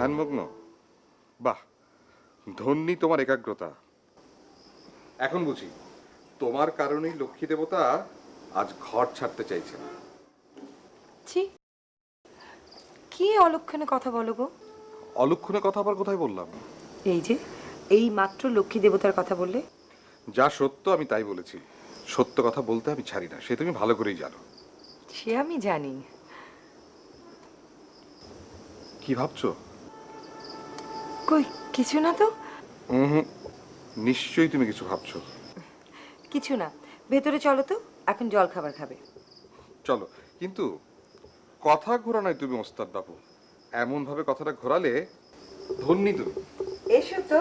ধ্যানমগ্ন? বাহ, ধন্যী তোমার একাগ্রতা। এখন বুঝি তোমার কারণেই লক্ষ্মী দেবতা আজ ঘর ছাড়তে চাইছেন। ছি, কি অলক্ষণে কথা বলো গো? অলক্ষণে কথা আবার কোথায় বললাম? এই যে এই মাত্র লক্ষ্মী দেবতার কথা বললে। যা সত্য আমি তাই বলেছি। সত্য কথা বলতে আমি ছাড়ি না, সে তুমি ভালো করেই জানো। সে আমি জানি। কি ভাবছো? কই কিছু না তো। নিশ্চয়ই তুমি কিছু ভাবছো। কিছু না, ভেতরে চলো তো, এখন জল খাবার খাবে। চলো, কিন্তু কথা ঘোরানোয় তুমি ওস্তাদ বাবু। এমন ভাবে কথাটা ঘোরালে ধন্যী তুমি। এসো তো।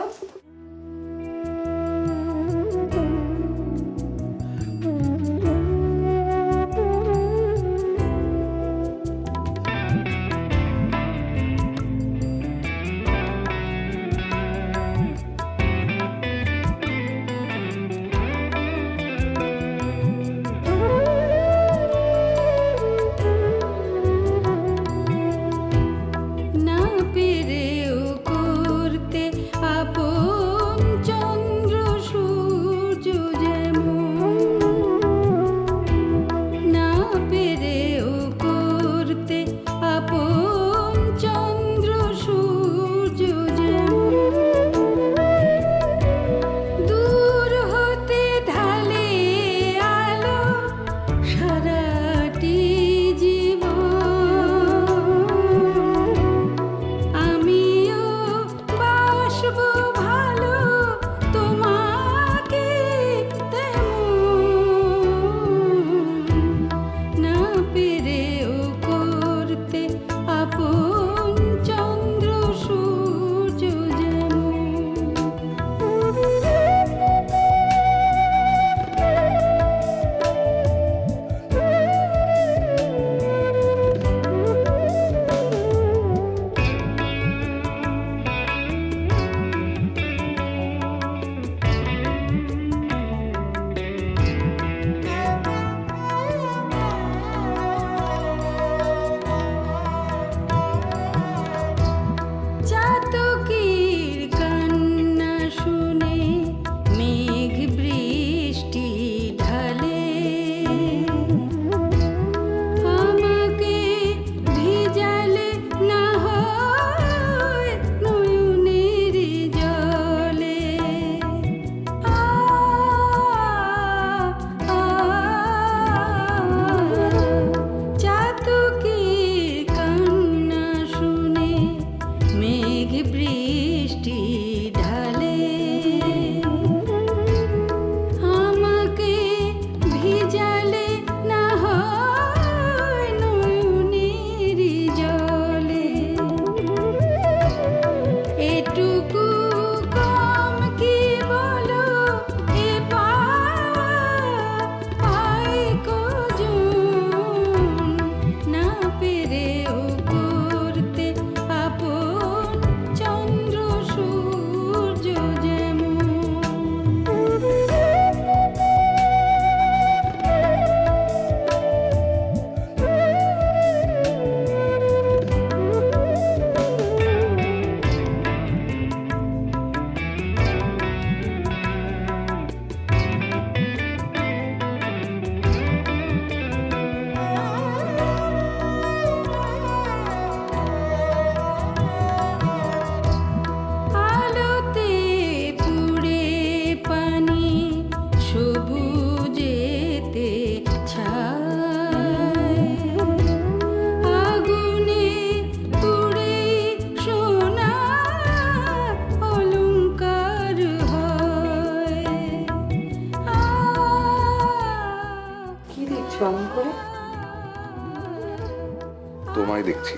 তোমায় দেখছি।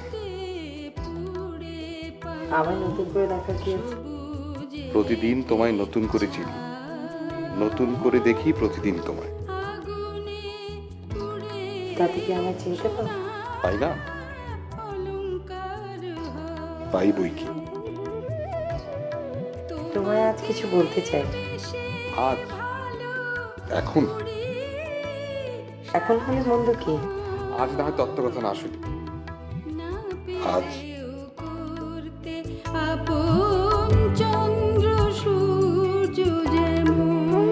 আমার নতুন করে দেখা কি আছে? প্রতিদিন তোমায় নতুন করে চিনি, নতুন করে দেখি প্রতিদিন তোমায়। তাতে কি আমার চিনতে পাও? পাই না? পাই বই কি। তোমায় আজ কিছু বলতে চাই। আজ? এখন? এখন হলে মন্দ কি? আজ না হয় তত্ত্ব কথা না শুনি। আজ আপন চন্দ্র সূর্য যেমন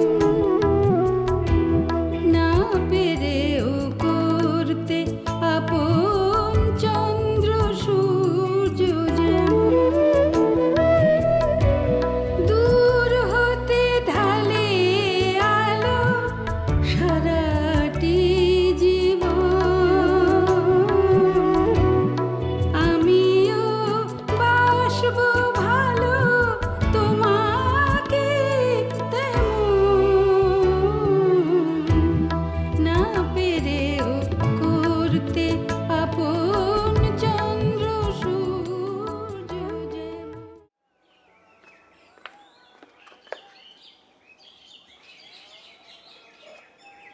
না পেরেও করতে আপন চন্দ্র সূর্য যেমন দূর হতে ঢালে আলো সারাটি জীবন আমিও বাসবো ভালো তোমাকে তেমন না পেরেও করতে আপন চন্দ্র সূর্য যেমন।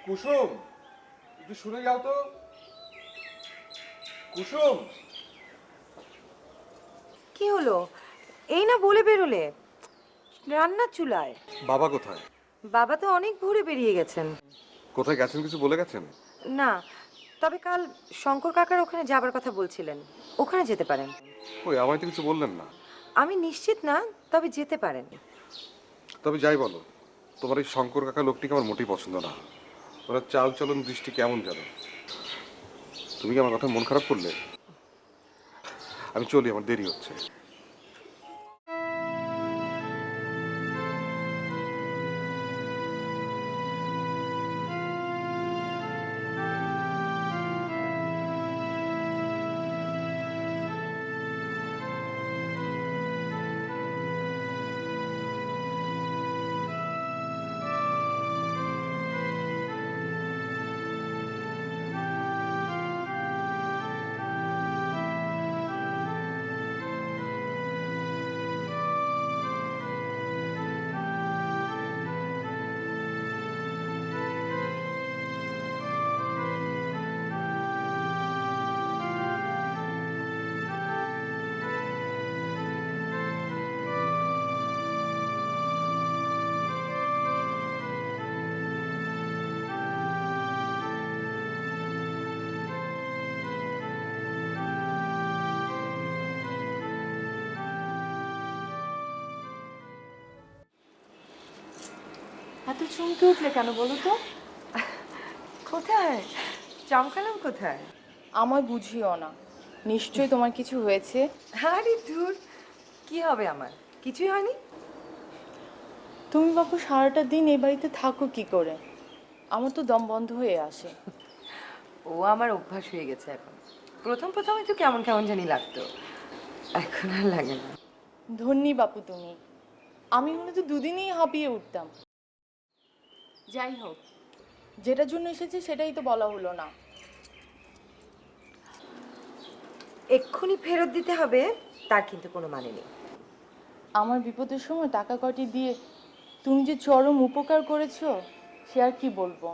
কুসুম, একটু শুনে যাও তো। কুসুম, কি হলো? এই না বলে বেরোলে রান্নার চুলায়। বাবা কোথায়? বাবা তো অনেক ভোরে বেরিয়ে গেছেন। কোথায় গেছেন কিছু বলে গেছেন? না, তবে কাল শঙ্কর কাকার ওখানে যাবার কথা বলছিলেন, ওখানে যেতে পারেন। ওই আমায় তো কিছু বললেন না। আমি নিশ্চিত না, তবে যেতে পারেন। তবে যাই বলো, তোমার এই শঙ্কর কাকা লোকটিকে আমার মোটেই পছন্দ না। ওরা চাল চলন দৃষ্টি কেমন জানো? তুমি কি আমার কথা মন খারাপ করলে? আমি চলি, আমার দেরি হচ্ছে। এত চমকে উঠলে কেন বলো তো? কোথায় চমকালাম? কোথায়? আমায় বুঝিও না, নিশ্চয়ই তোমার কিছু হয়েছে। আরে দূর, কি হবে আমার? কিছুই হয়নি। তুমি বাপু সারাটা দিন এই বাড়িতে থাকো কি করে? আমার তো দম বন্ধ হয়ে আসে। ও আমার অভ্যাস হয়ে গেছে এখন। প্রথম প্রথম একটু কেমন কেমন জানি লাগতো, এখন আর লাগে না। ধন্যী বাপু তুমি, আমি হলে তো দুদিনেই হাঁপিয়ে উঠতাম। যাই হোক, যেটার জন্য এসেছে সেটাই তো বলা হলো না। এক্ষুনি ফেরত দিতে হবে তার কিন্তু কোনো মানে নেই। আমার বিপদের সময় টাকা কটি দিয়ে তুমি যে চরম উপকার করেছো সে আর কি বলবো।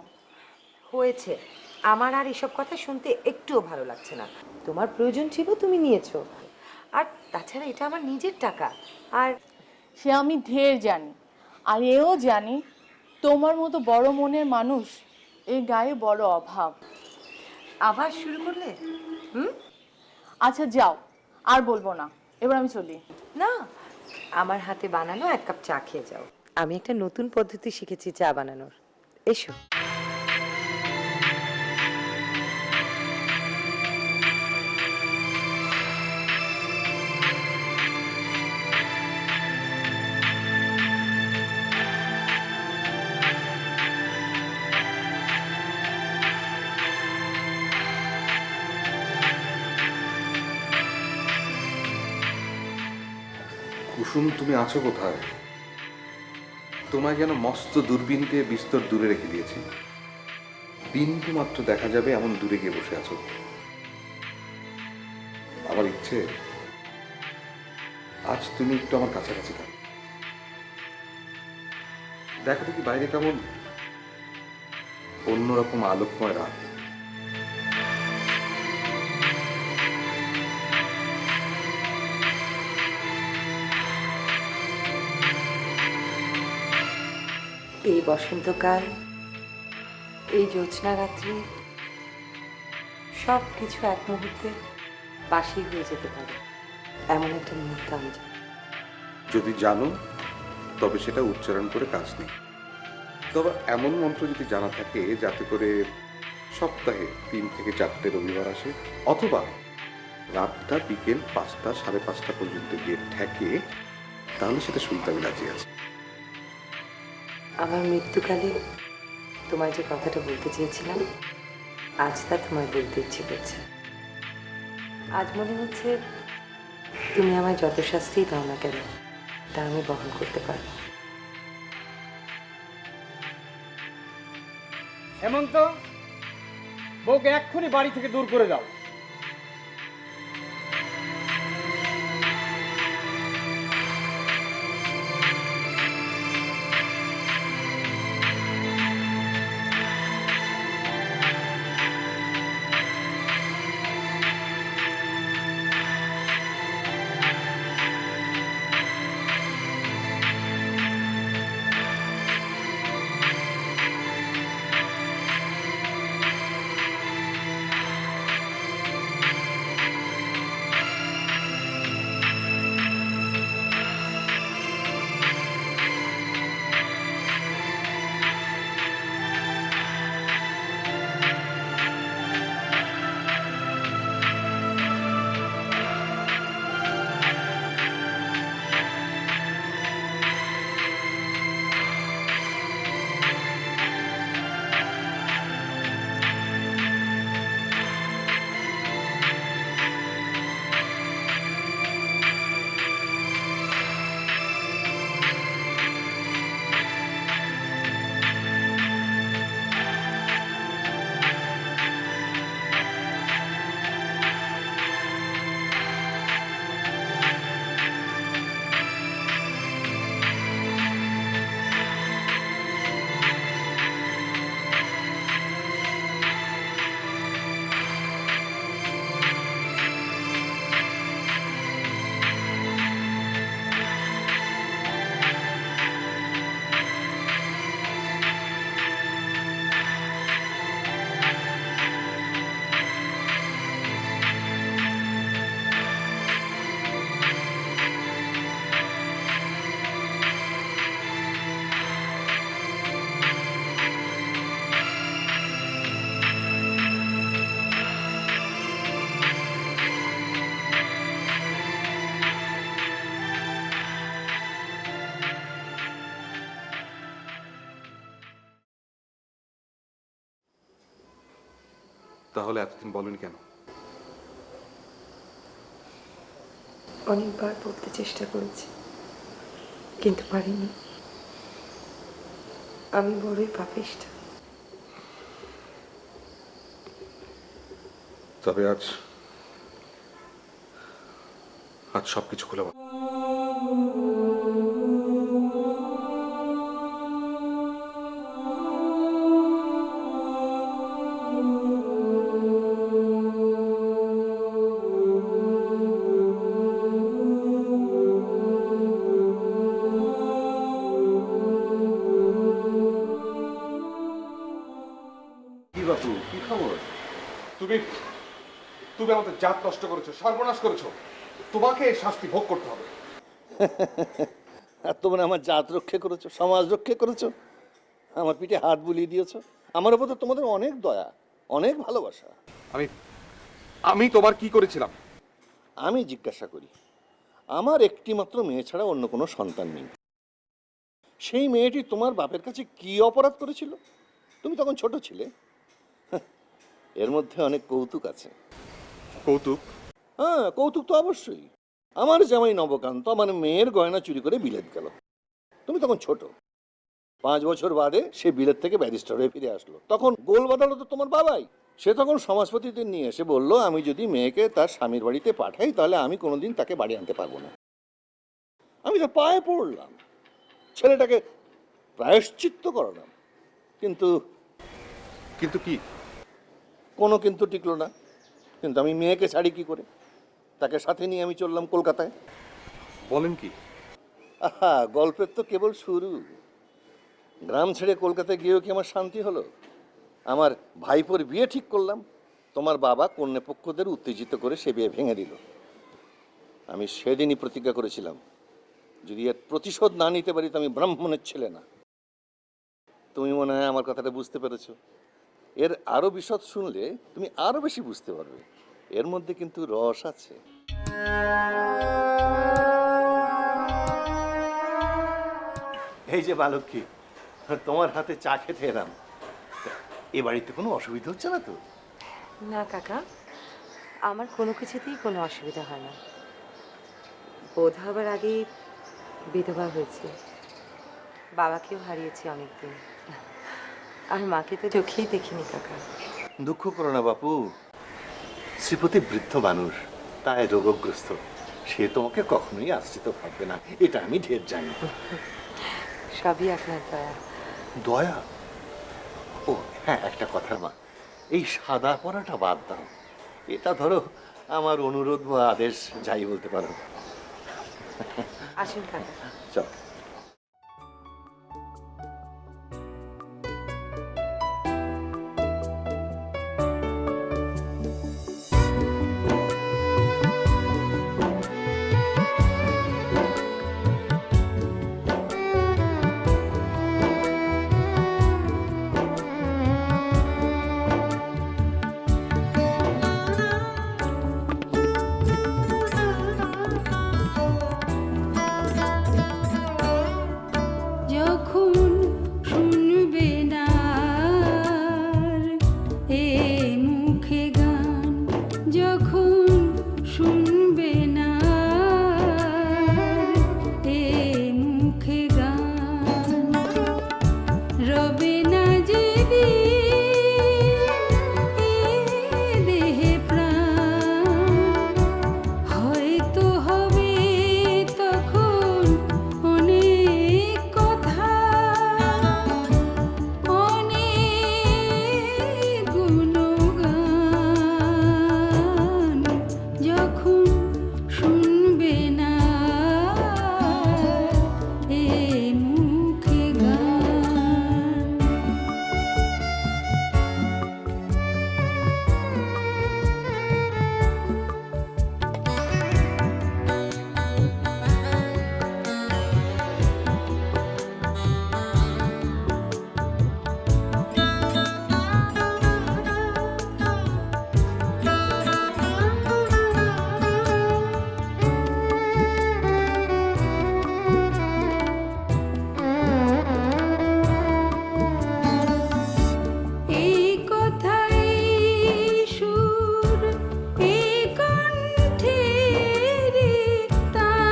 হয়েছে, আমার আর এসব কথা শুনতে একটুও ভালো লাগছে না। তোমার প্রয়োজন ছিল, তুমি নিয়েছো। আর তাছাড়া এটা আমার নিজের টাকা। আর সে আমি ঢের জানি, আর এও জানি তোমার মতো বড় মনের মানুষ এই গায়ে বড় অভাব। আবার শুরু করলে? আচ্ছা যাও, আর বলবো না, এবার আমি চলি। না, আমার হাতে বানানো এক কাপ চা খেয়ে যাও। আমি একটা নতুন পদ্ধতি শিখেছি চা বানানোর। এসো। কুসুম, তুমি আছো কোথায়? তোমায় যেন মস্ত দূরবীন দিয়ে বিস্তর দূরে রেখে দিয়েছি। বিন্দু মাত্র দেখা যাবে এমন দূরে গিয়ে বসে আছো। আমার ইচ্ছে আজ তুমি একটু আমার কাছাকাছি থাকো। দেখো দেখি বাইরে কেমন অন্যরকম আলোকময় রাত। এই বসন্তকাল, এই জ্যোৎস্না রাত্রি, সব কিছু এক মুহূর্তে বাসি হয়ে যেতে পারে। এমন একটা মুহূর্ত আমি চাই। যদি জানো তবে সেটা উচ্চারণ করে কাজ নেই। তবে এমন মন্ত্র যদি জানা থাকে যাতে করে সপ্তাহে 3 থেকে 4টে রবিবার আসে, অথবা রাতটা বিকেল 5টা 5:30 পর্যন্ত গিয়ে ঠেকে, তাহলে সেটা শুনতে আমি রাজি আছি। আমার মৃত্যুকালে তোমায় যে কথাটা বলতে চেয়েছিলাম, আজ তা তোমায় বলতে ইচ্ছে করছে। আজ মনে হচ্ছে তুমি আমায় যত শাস্তিই দাও না কেন, তা আমি বহন করতে পারবো। হেমন্ত, বউকে এক্ষুনি বাড়ি থেকে দূর করে দাও। তাহলে এতদিন বলেন কেন? অনেকবার বলতে চেষ্টা করেছি, কিন্তু পারিনি। আমি বড়ই পাপিষ্ঠ। তবে আজ সবকিছু খুলে বল। কি বাপু, কি খবর? তুমি তুমি আমাদের জাত নষ্ট করেছো, সর্বনাশ করেছো। তোমাকে এই শাস্তি ভোগ করতে হবে। আর তোমরা আমার জাত রক্ষা করেছো, সমাজ রক্ষা করেছো, আমার পিঠে হাত বুলিয়ে দিয়েছো। আমার উপর তো তোমাদের অনেক দয়া, অনেক ভালোবাসা। আমি আমি তোমার কি করেছিলাম? আমি জিজ্ঞাসা করি, আমার একটি মাত্র মেয়ে ছাড়া অন্য কোনো সন্তান নেই। সেই মেয়েটি তোমার বাপের কাছে কি অপরাধ করেছিল? তুমি তখন ছোট ছিলে। এর মধ্যে অনেক কৌতুক আছে। কৌতুক? হ্যাঁ, কৌতুক তো অবশ্যই। আমার জামাই নবকান্ত আমার মেয়ের গয়না চুরি করে বিলেত গেল। তুমি তখন ছোট। 5 বছর বাদে সে বিলেত থেকে ব্যারিস্টার হয়ে ফিরে আসলো। তখন গোল বাঁধালো তো তোমার বাবাই। সে তখন সমাজপতিদের নিয়ে এসে বলল, আমি যদি মেয়েকে তার স্বামীর বাড়িতে পাঠাই তাহলে আমি কোনোদিন তাকে বাড়ি আনতে পারবো না। আমি তো পায়ে পড়লাম, ছেলেটাকে প্রায়শ্চিত্ত করালাম, কিন্তু কিন্তু কি? কোনো কিন্তু টিকলো না। কিন্তু আমি মেয়েকে ছাড়ি কি করে? তাকে সাথে নিয়ে আমি চললাম কলকাতায়। বলেন কি? আহা, গল্পের তো কেবল শুরু। গ্রাম ছেড়ে কলকাতায় গিয়েও কি আমার শান্তি হলো? আমার ভাইপোর বিয়ে ঠিক করলাম, তোমার বাবা কন্যাপক্ষদের উত্তেজিত করে সে বিয়ে ভেঙে দিল। আমি সেদিনই প্রতিজ্ঞা করেছিলাম, যদি এর প্রতিশোধ না নিতে পারি তো আমি ব্রাহ্মণের ছেলে না। তুমি মনে হয় আমার কথাটা বুঝতে পেরেছো। এর আরো বিশদ শুনলে তুমি আরো বেশি বুঝতে পারবে। এর মধ্যে কিন্তু রস আছে। এই যে বালকী, তোমার হাতে চা খেতে এলাম। এ বাড়িতে কোনো অসুবিধা হচ্ছে না তো? না কাকা, আমার কোনো কিছুতেই কোনো অসুবিধা হয় না। বোধ হবার আগেই বিধবা হয়েছে, বাবাকেও হারিয়েছি অনেকদিন, আর মাকে তো চোখেই দেখিনি কাকা। দুঃখ করো না বাপু, শ্রীপতি বৃদ্ধ মানুষ, তাই রোগগ্রস্ত। সে তোমাকে কখনোই আশ্রিত ভাববে না, এটা আমি ঢের জানি। সবই আপনার দয়া। দয়া? ও হ্যাঁ, একটা কথা মা, এই সাদা পরাটা বাদ দাও। এটা ধরো আমার অনুরোধ বা আদেশ, যাই বলতে পারো। আসুন কাকা। চল। যখন শুনবে না এ মুখে গান, যখন শুনবে না এ মুখে গান, রবে না যেদিন এ দেহে প্রাণ, হয়তো হবে তখন অনেক কথা, অনেক গুণগান, যখন শুনবে না এ মুখে গান। এই কথাই সুর, এই কণ্ঠে রে তান,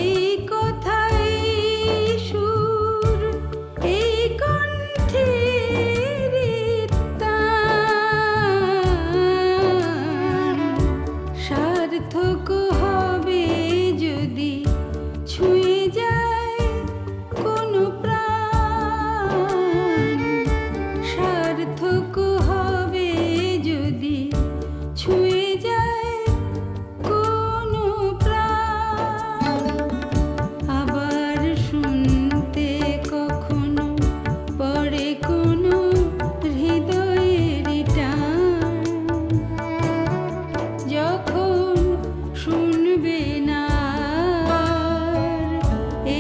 এই কথাই সুর, এই কণ্ঠে রে তান, সার্থক হবে যদি ছুঁয়ে যায় কোনো প্রাণ, সার্থক হবে যদি ছুঁয়ে যায় কোনো প্রাণ, আবার শুনতে কখনো পড়ে কোনো হৃদয়ের টান, যখন শুনবে না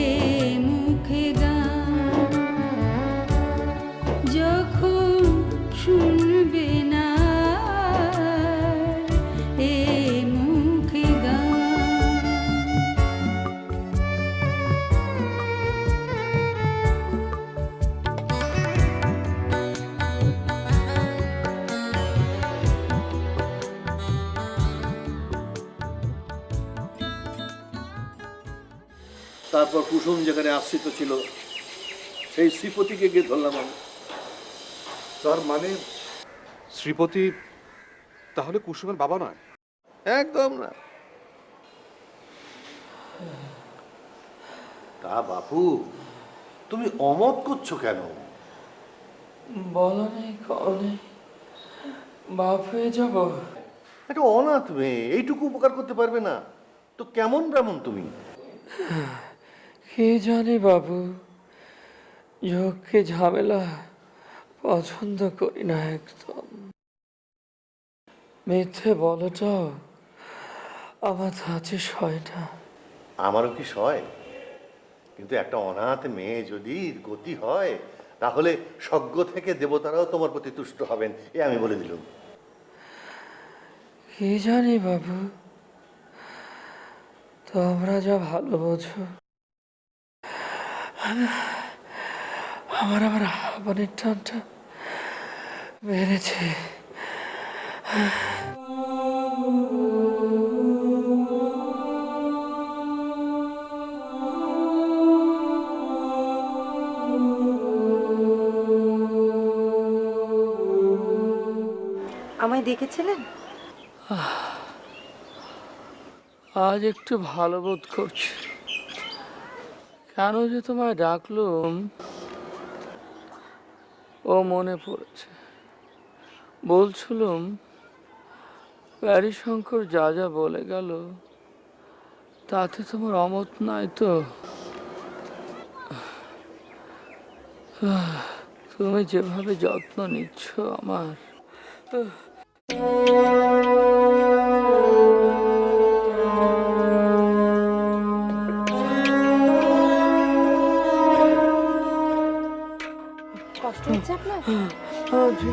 এ মুখে গান, যখন শুনবে না এ মুখে গান। তারপর কুসুম যেখানে আশ্রিত ছিল সেই শ্রীপতিকে গিয়ে ধরলাম আমি। তার মানে শ্রীপতি তাহলে কুসুমের বাবা নয়? একদম না। তা বাপু, তুমি অমত করছো কেন? বলা নেই কও নেই, বাপ হয়ে যাব। একটা অনাথ মেয়ে এইটুকু উপকার করতে পারবে না তো কেমন ব্রাহ্মণ তুমি? কে জানে বাবু, যোগকে ঝামেলা পছন্দ করি না একদম। মিথ্যে বলটাও আমার ধাঁচে সয় না। আমারও কি সয়, কিন্তু একটা অনাথ মেয়ে যদি গতি হয় তাহলে স্বর্গ থেকে দেবতারাও তোমার প্রতি তুষ্ট হবেন, এ আমি বলে দিলাম। কি জানি বাবু, তোমরা যা ভালো বোঝো। আমার আবার হাঁপানির টানটা বেড়েছে। আমায় দেখেছিলেন? আজ একটু ভালো বোধ করছি। কেন যে তোমায় ডাকলুম ও মনে পড়েছে। বলছিলুম প্যারিশঙ্কর যা যা বলে গেল তাতে তোমার অমত নাই তো? তুমি যেভাবে যত্ন নিচ্ছ আমার, কষ্ট হচ্ছে আপনার? ঠিক আছে।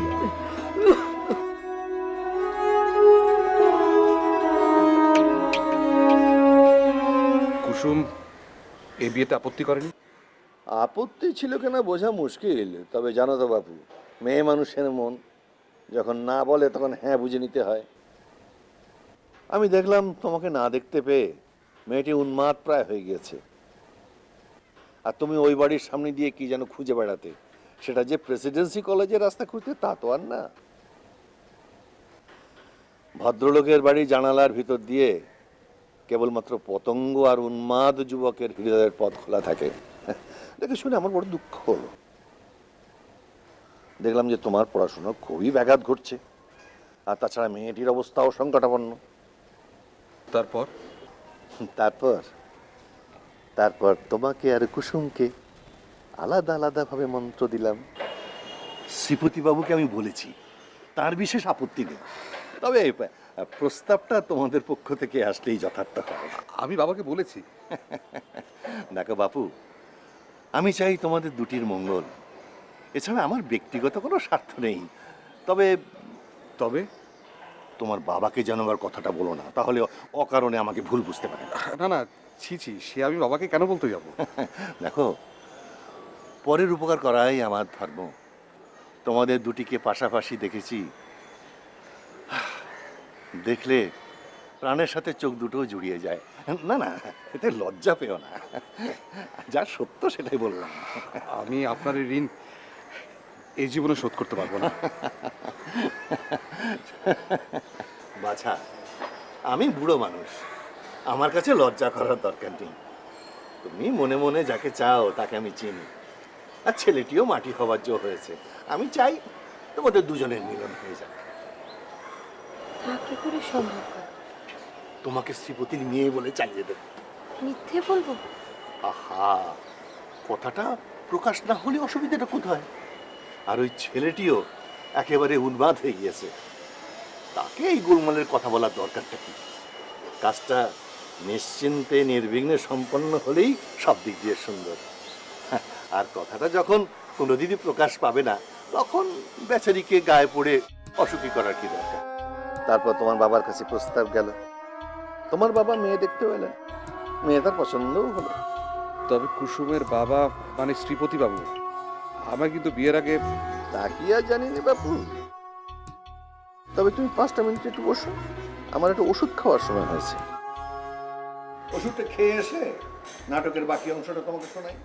কুসুম এই বিয়েতে আপত্তি করেনি? আপত্তি ছিল কিনা বোঝা মুশকিল, তবে জানো তো বাপু, মেয়ে মানুষের মন যখন না বলে তখন হ্যাঁ বুঝে নিতে হয়। আমি দেখলাম তোমাকে না দেখতে পেয়ে মেয়েটি উন্মাদ প্রায় হয়ে গিয়েছে। আর তুমি ওই বাড়ির সামনে দিয়ে কি যেন খুঁজে বেড়াতে, সেটা যে প্রেসিডেন্সি কলেজের রাস্তা খুঁজতে তা তো আর না। ভদ্রলোকের বাড়ি জানালার ভিতর দিয়ে কেবলমাত্র পতঙ্গ আর উন্মাদ যুবকের হৃদয়ের পথ খোলা থাকে। দেখে শুনে আমার বড় দুঃখ হলো। দেখলাম যে তোমার পড়াশোনা খুবই ব্যাঘাত ঘটছে, আর তাছাড়া মেয়েটির অবস্থাও সংকটাপন্ন। তারপর তারপর তারপর তোমাকে আর কুসুমকে আলাদা আলাদাভাবে মন্ত্র দিলাম। শ্রীপতিবাবুকে আমি বলেছি, তার বিশেষ আপত্তি নেই, তবে প্রস্তাবটা তোমাদের পক্ষ থেকে আসলেই যথার্থ হবে। আমি বাবাকে বলেছি। দেখো বাপু, আমি চাই তোমাদের দুটির মঙ্গল, এছাড়া আমার ব্যক্তিগত কোনো স্বার্থ নেই। তবে তবে তোমার বাবাকে জানাবার কথাটা বলো না, তাহলে অকারণে আমাকে ভুল বুঝতে পারে। না না, ছি ছি, সে আমি বাবাকে কেন বলতে যাব? দেখো, পরের উপকার করাই আমার ধর্ম। তোমাদের দুটিকে পাশাপাশি দেখেছি, দেখলে প্রাণের সাথে চোখ দুটোও জুড়িয়ে যায়। না না, এতে লজ্জা পেও না, যা সত্য সেটাই বললাম। আমি আপনার এই ঋণ এই জীবনে শোধ করতে পারবো না। বাছা, আমি বুড়ো মানুষ, আমার কাছে লজ্জা করার দরকার নেই। তুমি মনে মনে যাকে চাও তাকে আমি চিনি, আর ছেলেটিও মাটি হবার জো হয়েছে। আমি চাই তোমাদের দুজনের মিলন হয়ে যাক। তা কি করে সম্ভব? তোমাকে শ্রীপতির মেয়ে বলে চালিয়ে দেব। মিথ্যে বলবো? আহা, কথাটা প্রকাশ না হলে অসুবিধাটা কোথায়? আর ওই ছেলেটিও একেবারে উন্মাদ হয়ে গিয়েছে, তাকে এই গোলমালের কথা বলার দরকারটা কি? কাজটা নিশ্চিন্তে নির্বিঘ্নে সম্পন্ন হলেই সব দিক দিয়ে সুন্দর। আর কথাটা যখন কোনোদিনই প্রকাশ পাবে না, তখন বেচারিকে গায়ে পড়ে অসুখী করার কি দরকার? তারপর তোমার বাবার কাছে প্রস্তাব গেল, তোমার বাবা মেয়ে দেখতে এলেন, মেয়েটার পছন্দও হলো। তবে কুসুমের বাবা মানে শ্রীপতি বাবু আমার কিন্তু বিয়ের আগে। তা কি আর জানি না বাপু, তবে তুমি 5টা মিনিট একটু বসো, আমার একটা ওষুধ খাওয়ার সময় হয়েছে। ওষুধটা খেয়ে এসে নাটকের বাকি অংশটা তোমাকে শোনাই।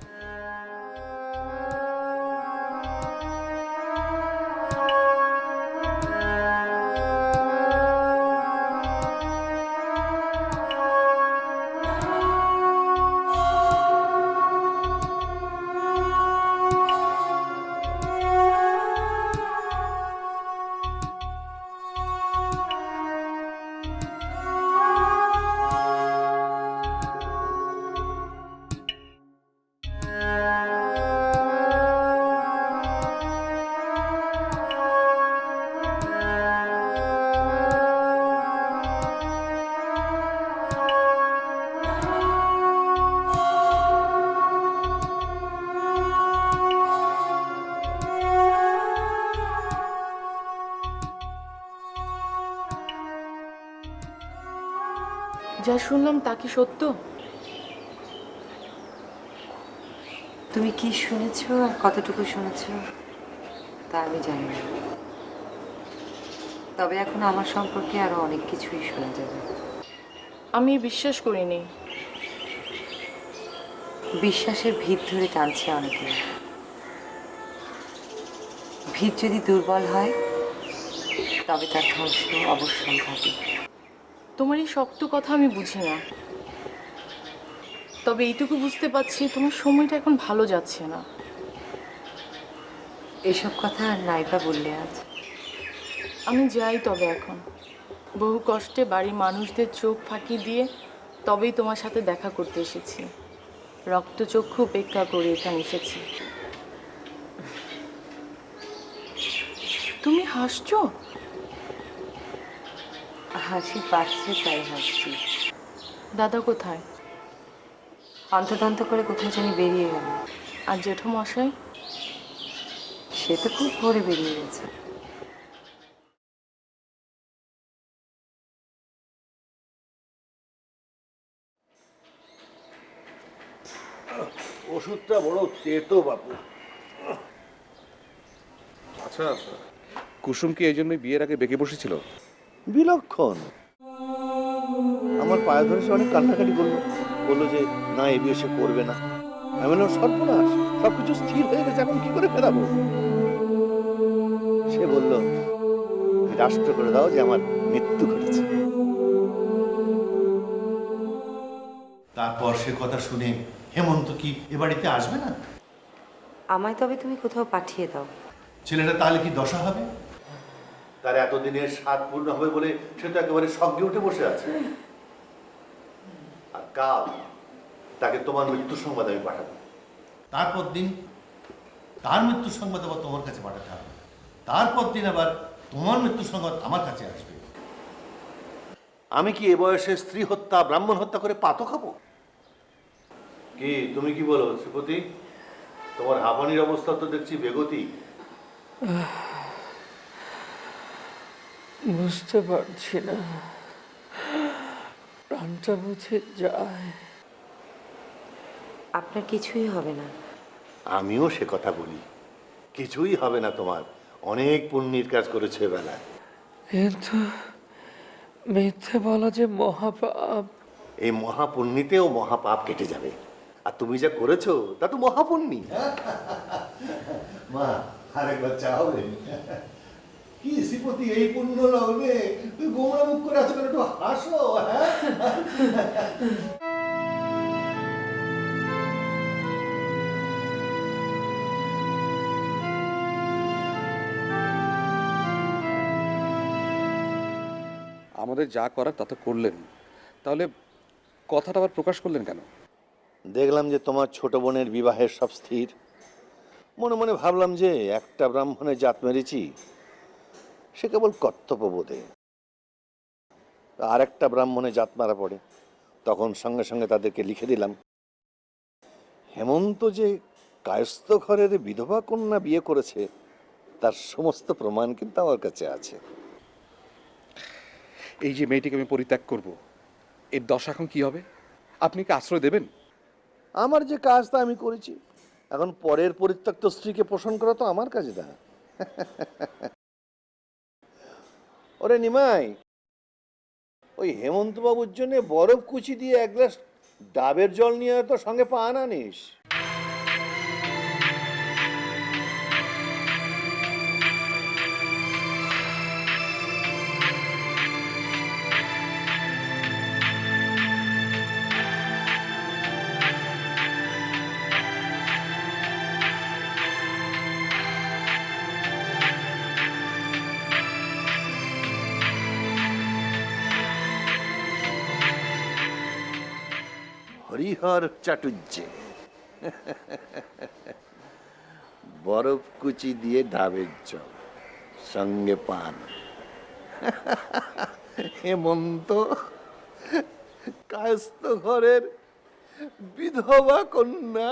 যা শুনলাম তা কি সত্য? তুমি কি শুনেছ আর কতটুকু শুনেছ তা আমি জানি না, তবে এখন আমার সম্পর্কে আরো অনেক কিছুই শোনা যাবে। আমি বিশ্বাস করিনি। বিশ্বাসের ভিত ধরে টানছে অনেকে। ভিত যদি দুর্বল হয় তবে তার ধ্বংস অবশ্যম্ভাবী। তোমার এই শক্ত কথা আমি বুঝি না, তবে এইটুকু বুঝতে পারছি তোমার সময়টা এখন ভালো যাচ্ছে না। এসব কথা আর নাইবা বললে আজ। আমি যাই তবে এখন। বহু কষ্টে বাড়ির মানুষদের চোখ ফাঁকি দিয়ে তবেই তোমার সাথে দেখা করতে এসেছি। রক্তচক্ষু উপেক্ষা করে এখানে এসেছি। তুমি হাসছো? হাসি পাচ্ছে তাই হাসছি। দাদা কোথায়? অন্তর্ধান্ত করে কোথায় জানি বেরিয়ে গেল। আর জেঠুমশাই? সে তো খুব ভোরে বেরিয়ে গেছে। ওষুধটা বড় তেতো বাপু। আচ্ছা, কুসুম কি এই জন্যই বিয়ের আগে বেঁকে বসেছিল? বিলক্ষণ। আমার পায়ে ধরে সে অনেক কান্নাকাটি করলো, বললো যে না এ বিয়ে সে করবে না। আমি বললাম সর্বনাশ, সবকিছু স্থির হয়ে গেছে, এখন কি করে ফেরাবো? সে বলল রাষ্ট্র করে দাও যে আমার মৃত্যু ঘটেছে। তারপর সে কথা শুনে হেমন্ত কি এ বাড়িতে আসবে না? আমায় তবে তুমি কোথাও পাঠিয়ে দাও। ছেলেটা তাহলে কি দশা হবে? তার এতদিনের স্বাদ পূর্ণ হবে বলে সে তো একেবারে সঙ্গে উঠে বসে আছে। আর কাল তাকে তোমার মৃত্যুর সংবাদ আমি পাঠাবো। তারপর দিন তার মৃত্যুর সংবাদ আবার তোমার কাছে পাঠাতে হবে। তারপর দিন আবার তোমার মৃত্যুর সংবাদ আমার কাছে আসবে। আমি কি এ বয়সে স্ত্রী হত্যা, ব্রাহ্মণ হত্যা করে পাতো খাবো? কি তুমি কি বলো শ্রীপতি? তোমার হাঁপানির অবস্থা তো দেখছি বেগতি। বুঝতে পারছি না, প্রাণটা বুঝে যায়। আপনার কিছুই হবে না। আমিও সে কথা বলি, কিছুই হবে না তোমার। অনেক পুণ্যের কাজ করেছে বেলায়। কিন্তু মিথ্যে বলা যে মহাপাপ। এই মহাপুণ্যিতেও মহাপাপ কেটে যাবে। আর তুমি যা করেছো তা তো মহাপুণ্যি। মা আরেকবার চা হবে? কি শ্রীপতি, এই পুণ্য লগ্নে তুই গোমরা মুখ করে আছো, একটু হাসো। হ্যাঁ, আমাদের যা করার তা তো করলেন, তাহলে কথাটা আবার প্রকাশ করলেন কেন? দেখলাম যে তোমার ছোট বোনের বিবাহের সব স্থির। মনে মনে ভাবলাম যে একটা ব্রাহ্মণের জাত মেরেছি, সে কেবল কর্তব্যবোধে। আর একটা ব্রাহ্মণের জাত মারা পড়ে, তখন সঙ্গে সঙ্গে তাদেরকে লিখে দিলাম। হেমন্ত যে কায়স্থ ঘরের বিধবা কন্যা বিয়ে করেছে তার সমস্ত প্রমাণ কিন্তু আমার কাছে আছে। এই যে মেয়েটিকে আমি পরিত্যাগ করব, এর দশা এখন কি হবে? আপনি কি আশ্রয় দেবেন? আমার যে কাজ তা আমি করেছি, এখন পরের পরিত্যক্ত স্ত্রীকে পোষণ করা তো আমার কাজে না। ওরে নিমাই, ওই হেমন্ত বাবুর জন্য বরফ কুচি দিয়ে এক গ্লাস ডাবের জল নিয়ে তো সঙ্গে পান আনিস। হরিহর চাটুর্যে বরফ কুচি দিয়ে ডাবের জল সঙ্গে পান। হেমন্ত কায়স্থ ঘরের বিধবা কন্যা।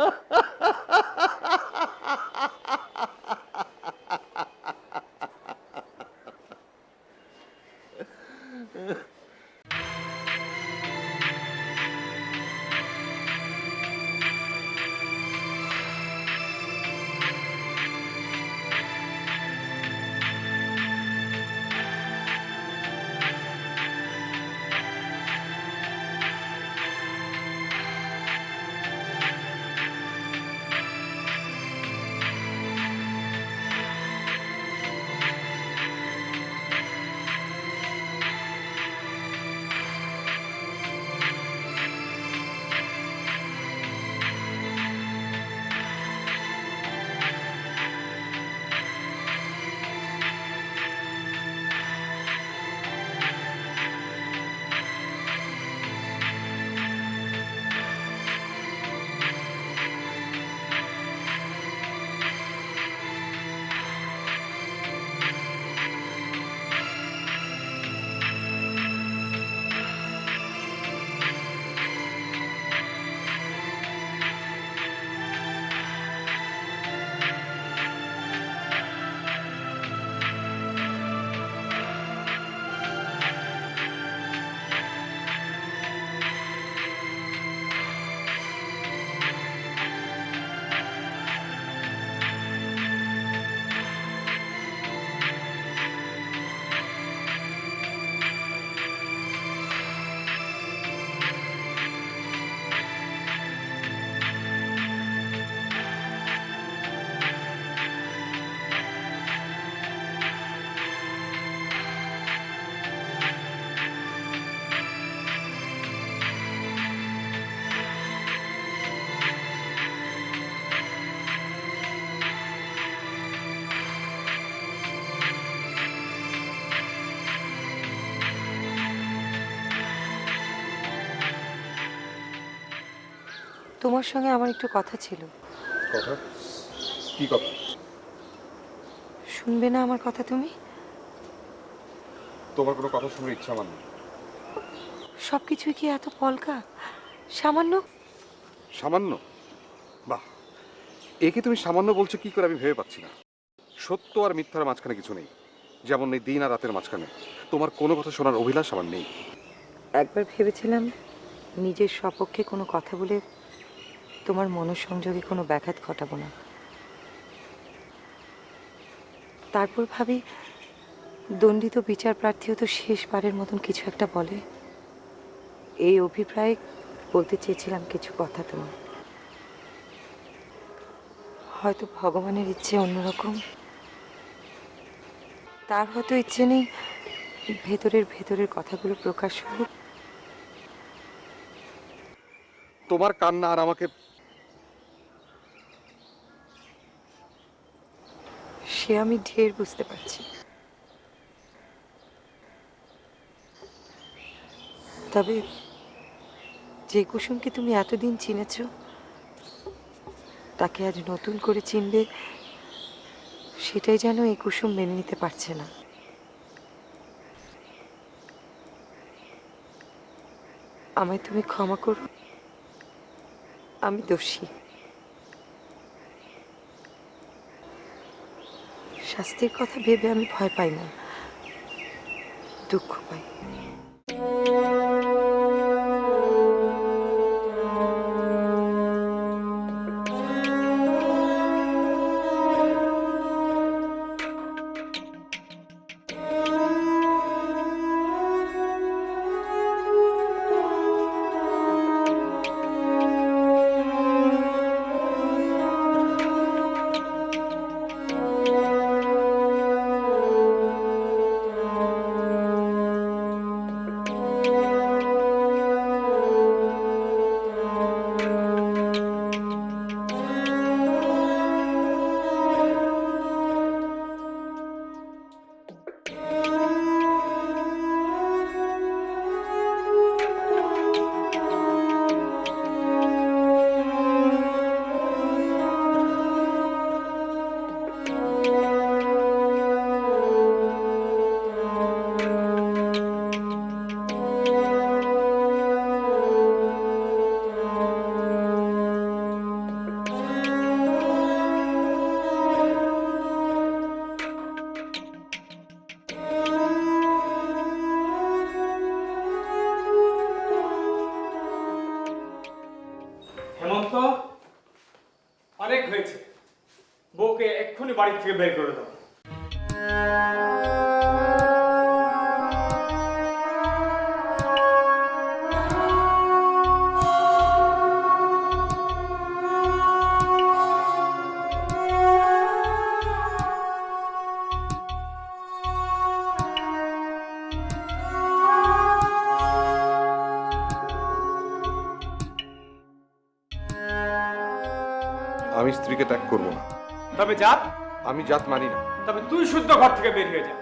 তোমার সঙ্গে আমার একটু কথা ছিল। কথা? কি কথা? শুনবে না আমার কথা তুমি? তোমার কোনো কথা শোনার ইচ্ছা আমার নেই। সব কিছুই কি এত পলকা? সামান্য? সামান্য? বাহ, একে তুমি সামান্য বলছো কি করে আমি ভেবে পাচ্ছি না। সত্য আর মিথ্যার মাঝখানে কিছু নেই, যেমন এই দিন আর রাতের মাঝখানে। তোমার কোনো কথা শোনার অভিলাষ আমার নেই। একবার ভেবেছিলাম নিজের সপক্ষে কোনো কথা বলে তোমার মনঃসংযোগে কোনো ব্যাঘাত ঘটাবো না। তারপর ভাবি দণ্ডিত বিচার প্রার্থীও তো শেষবারের মতন কিছু একটা বলে। এই অভিপ্রায়ে বলতে চেয়েছিলাম কিছু কথা তোমার। হয়তো ভগবানের ইচ্ছে অন্যরকম, তার হয়তো ইচ্ছে নেই ভেতরের ভেতরের কথাগুলো প্রকাশ হোক। তোমার কান্না আর আমাকে সে আমি ঢের বুঝতে পারছি, তবে যে কুসুমকে তুমি এতদিন চিনেছ তাকে আজ নতুন করে চিনবে, সেটাই যেন এই কুসুম মেনে নিতে পারছে না। আমায় তুমি ক্ষমা করো, আমি দোষী। শাস্তির কথা ভেবে আমি ভয় পাই না, দুঃখ পাই। হেমন্ত, অনেক হয়েছে। বউকে এক্ষুনি বাড়ি থেকে বের করে দাও। আমি স্ত্রীকে ত্যাগ করবো না। তবে জাত? আমি জাত মানি না। তবে তুই শুদ্ধ ঘর থেকে বের হয়ে যা।